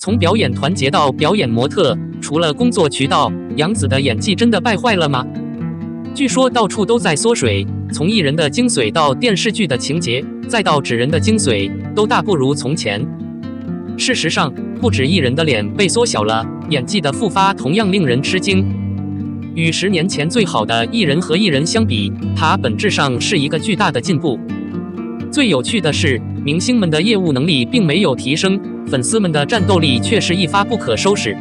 从表演团结到表演模特，除了工作渠道，杨紫的演技真的败坏了吗？据说到处都在缩水，从艺人的精髓到电视剧的情节，再到纸人的精髓，都大不如从前。事实上，不止艺人的脸被缩小了，演技的复发同样令人吃惊。与10年前最好的艺人和艺人相比，它本质上是一个巨大的进步。最有趣的是，明星们的业务能力并没有提升，粉丝们的战斗力却是一发不可收拾。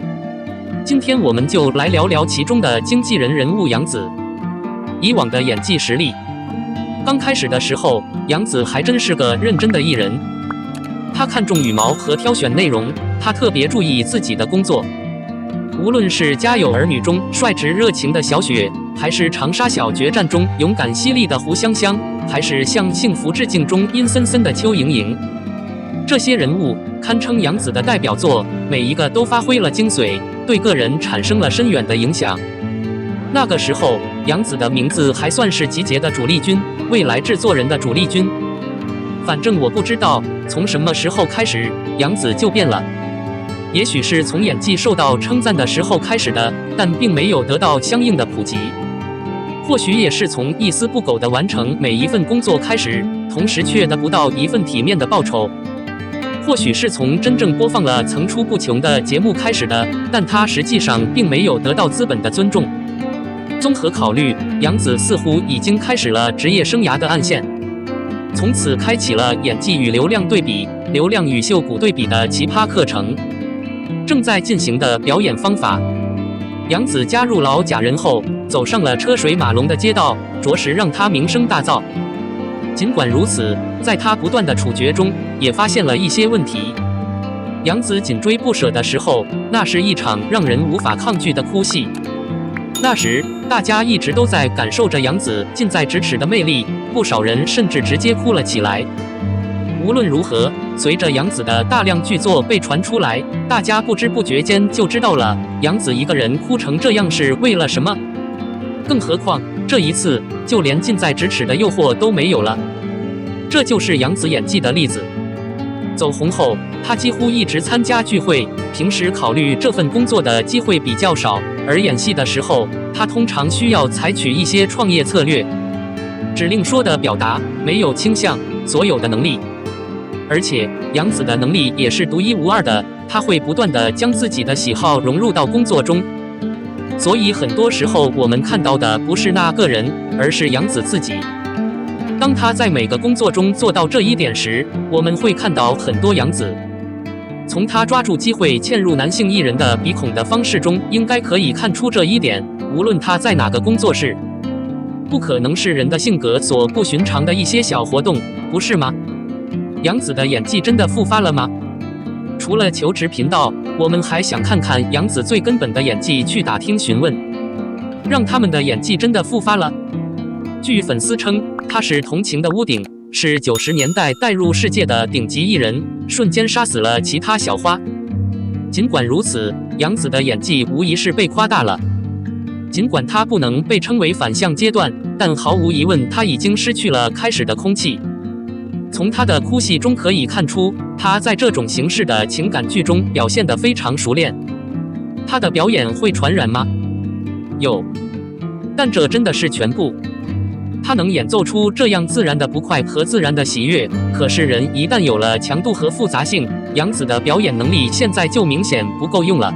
今天我们就来聊聊其中的经纪人人物杨紫。以往的演技实力，刚开始的时候，杨紫还真是个认真的艺人。她看重羽毛和挑选内容，她特别注意自己的工作。无论是《家有儿女》中率直热情的小雪，还是《长沙小决战》中勇敢犀利的胡香香，还是向《幸福致敬》中阴森森的邱莹莹，这些人物堪称杨紫的代表作，每一个都发挥了精髓，对个人产生了深远的影响。那个时候，杨紫的名字还算是集结的主力军，未来制作人的主力军。反正我不知道从什么时候开始，杨紫就变了。也许是从演技受到称赞的时候开始的，但并没有得到相应的普及。或许也是从一丝不苟地完成每一份工作开始，同时却得不到一份体面的报酬。或许是从真正播放了层出不穷的节目开始的，但他实际上并没有得到资本的尊重。综合考虑，杨紫似乎已经开始了职业生涯的暗线，从此开启了演技与流量对比、流量与秀骨对比的奇葩课程。正在进行的表演方法，杨紫加入老假人后，走上了车水马龙的街道，着实让她名声大噪。尽管如此，在她不断的处决中，也发现了一些问题。杨紫紧追不舍的时候，那是一场让人无法抗拒的哭戏。那时，大家一直都在感受着杨紫近在咫尺的魅力，不少人甚至直接哭了起来。无论如何，随着杨紫的大量剧作被传出来，大家不知不觉间就知道了杨紫一个人哭成这样是为了什么。更何况这一次，就连近在咫尺的诱惑都没有了。这就是杨紫演技的例子。走红后，她几乎一直参加聚会，平时考虑这份工作的机会比较少，而演戏的时候，她通常需要采取一些创业策略，指令说的表达，没有倾向，所有的能力。而且杨紫的能力也是独一无二的，她会不断地将自己的喜好融入到工作中。所以很多时候我们看到的不是那个人，而是杨紫自己。当她在每个工作中做到这一点时，我们会看到很多杨紫。从她抓住机会嵌入男性艺人的鼻孔的方式中，应该可以看出这一点。无论她在哪个工作室，不可能是人的性格所不寻常的一些小活动，不是吗？杨紫的演技真的复发了吗？除了求职频道，我们还想看看杨紫最根本的演技，去打听询问，让他们的演技真的复发了。据粉丝称，她是同情的屋顶，是90年代带入世界的顶级艺人，瞬间杀死了其他小花。尽管如此，杨紫的演技无疑是被夸大了。尽管她不能被称为反向阶段，但毫无疑问，她已经失去了开始的空气。从她的哭戏中可以看出，她在这种形式的情感剧中表现得非常熟练。她的表演会传染吗？有，但这真的是全部。她能演奏出这样自然的不快和自然的喜悦，可是人一旦有了强度和复杂性，杨紫的表演能力现在就明显不够用了。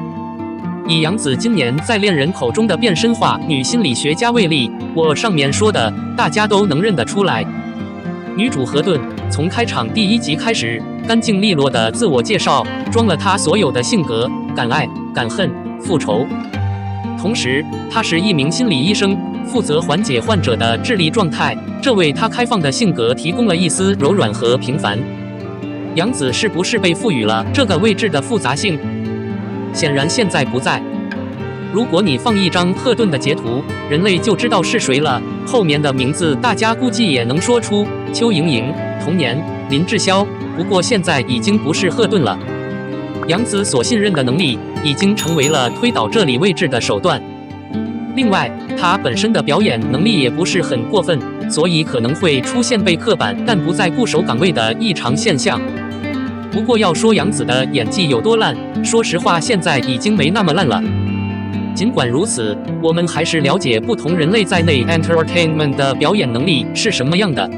以杨紫今年在恋人口中的变身化女心理学家为例，我上面说的大家都能认得出来。女主何顿从开场第1集开始，干净利落的自我介绍，装了她所有的性格，敢爱、敢恨、复仇。同时，她是一名心理医生，负责缓解患者的智力状态，这为她开放的性格提供了一丝柔软和平凡。杨紫是不是被赋予了这个位置的复杂性？显然现在不在。如果你放一张赫顿的截图，人类就知道是谁了。后面的名字大家估计也能说出：邱莹莹、童年、林志潇。不过现在已经不是赫顿了。杨紫所信任的能力已经成为了推倒这里位置的手段。另外，她本身的表演能力也不是很过分，所以可能会出现被刻板但不再固守岗位的异常现象。不过要说杨紫的演技有多烂，说实话现在已经没那么烂了。尽管如此，我们还是了解不同人类在内 entertainment 的表演能力是什么样的。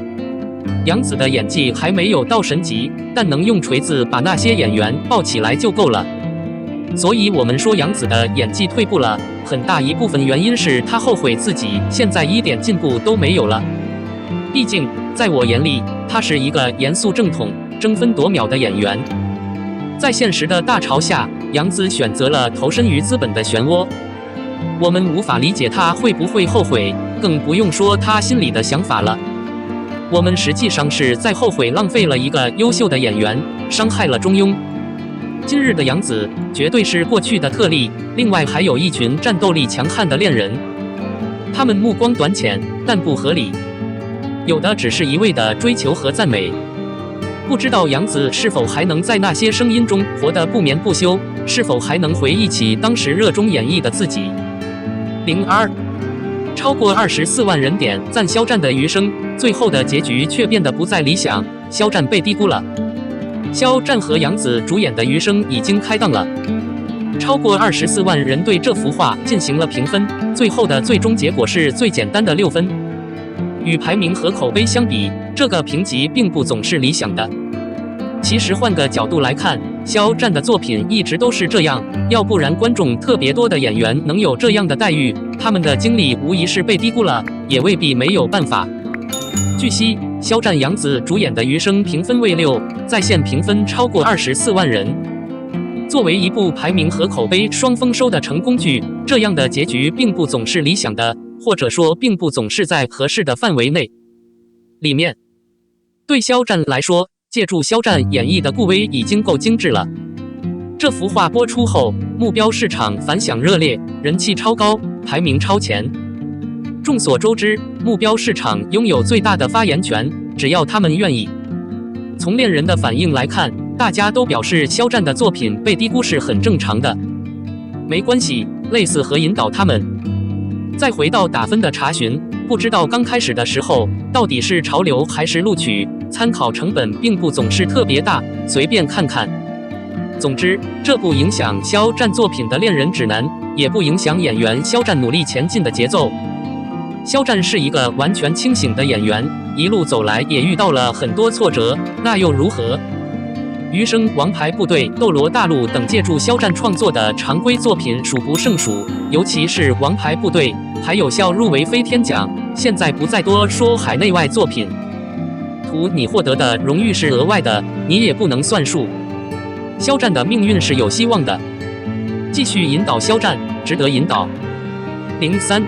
杨紫的演技还没有到神级，但能用锤子把那些演员抱起来就够了。所以我们说杨紫的演技退步了，很大一部分原因是她后悔自己现在一点进步都没有了。毕竟，在我眼里，她是一个严肃正统、争分夺秒的演员。在现实的大潮下，杨紫选择了投身于资本的漩涡。我们无法理解她会不会后悔，更不用说她心里的想法了。我们实际上是在后悔浪费了一个优秀的演员，伤害了中庸。今日的杨紫绝对是过去的特例，另外还有一群战斗力强悍的恋人，他们目光短浅，但不合理，有的只是一味的追求和赞美。不知道杨紫是否还能在那些声音中活得不眠不休，是否还能回忆起当时热衷演绎的自己。02超过24万人点赞肖战的余生，最后的结局却变得不再理想，肖战被低估了。肖战和杨紫主演的余生已经开档了，超过24万人对这幅画进行了评分，最后的最终结果是最简单的6分。与排名和口碑相比，这个评级并不总是理想的。其实换个角度来看，肖战的作品一直都是这样，要不然观众特别多的演员能有这样的待遇，他们的经历无疑是被低估了，也未必没有办法。据悉，肖战、杨紫主演的《余生》评分为6，在线评分超过24万人。作为一部排名和口碑双丰收的成功剧，这样的结局并不总是理想的，或者说并不总是在合适的范围内。里面，对肖战来说，借助肖战演绎的顾威已经够精致了。这幅画播出后，目标市场反响热烈，人气超高，排名超前。众所周知，目标市场拥有最大的发言权，只要他们愿意。从恋人的反应来看，大家都表示肖战的作品被低估是很正常的。没关系，类似和引导他们。再回到打分的查询，不知道刚开始的时候到底是潮流还是录取，参考成本并不总是特别大，随便看看。总之，这不影响肖战作品的恋人指南，也不影响演员肖战努力前进的节奏。肖战是一个完全清醒的演员，一路走来也遇到了很多挫折，那又如何？余生、王牌部队、斗罗大陆等借助肖战创作的常规作品数不胜数，尤其是王牌部队，还有效入围飞天奖。现在不再多说海内外作品，图你获得的荣誉是额外的，你也不能算数。肖战的命运是有希望的，继续引导肖战，值得引导。03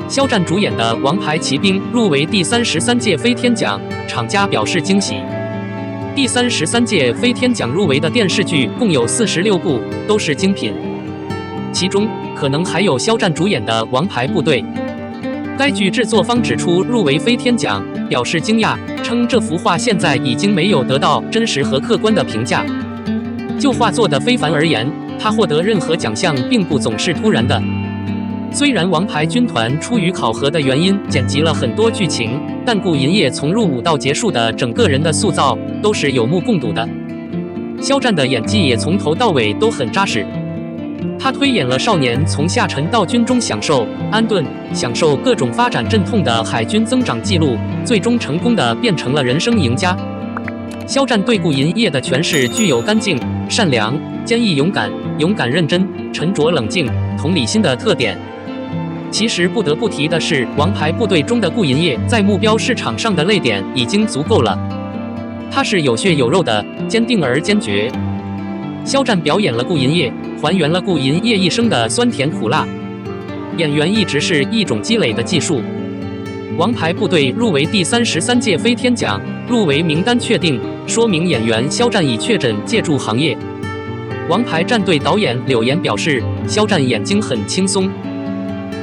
肖战主演的《王牌骑兵》入围第33届飞天奖，厂家表示惊喜。第33届飞天奖入围的电视剧共有46部，都是精品，其中可能还有肖战主演的《王牌部队》。该剧制作方指出入围飞天奖，表示惊讶，称这幅画现在已经没有得到真实和客观的评价。就画作的非凡而言，他获得任何奖项并不总是突然的。虽然王牌军团出于考核的原因剪辑了很多剧情，但顾银叶从入伍到结束的整个人的塑造都是有目共睹的。肖战的演技也从头到尾都很扎实，他推演了少年从下沉到军中享受安顿、享受各种发展阵痛的海军增长记录，最终成功的变成了人生赢家。肖战对顾银叶的诠释具有干净、善良、坚毅、勇敢认真、沉着冷静、同理心的特点。其实不得不提的是，王牌部队中的顾银叶在目标市场上的泪点已经足够了。他是有血有肉的，坚定而坚决。肖战表演了顾银叶，还原了顾银叶一生的酸甜苦辣。演员一直是一种积累的技术。王牌部队入围第33届飞天奖，入围名单确定，说明演员肖战已确诊借助行业。王牌战队导演柳岩表示，肖战眼睛很轻松。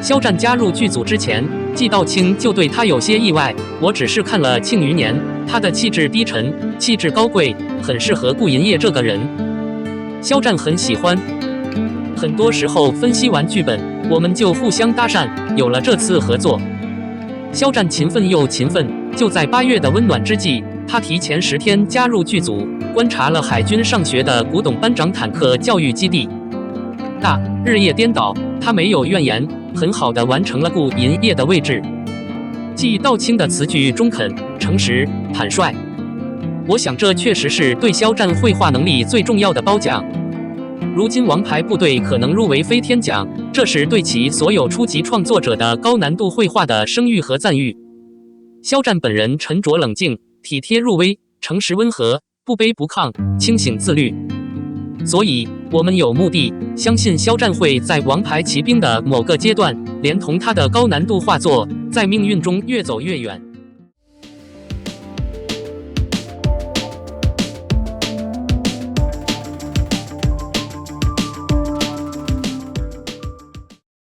肖战加入剧组之前，季道清就对他有些意外，我只是看了《庆余年》，他的气质低沉，气质高贵，很适合顾银叶这个人。肖战很喜欢。很多时候分析完剧本，我们就互相搭讪，有了这次合作。肖战勤奋又勤奋，就在8月的温暖之际，他提前10天加入剧组，观察了海军上学的古董班长坦克教育基地。大日夜颠倒，他没有怨言，很好地完成了顾银叶的位置。继道清的词句中肯、诚实、坦率。我想这确实是对肖战绘画能力最重要的褒奖。如今王牌部队可能入围飞天奖，这是对其所有初级创作者的高难度绘画的声誉和赞誉。肖战本人沉着冷静，体贴入微，诚实温和，不卑不亢，清醒自律。所以，我们有目的，相信肖战会在王牌骑兵的某个阶段，连同他的高难度画作，在命运中越走越远。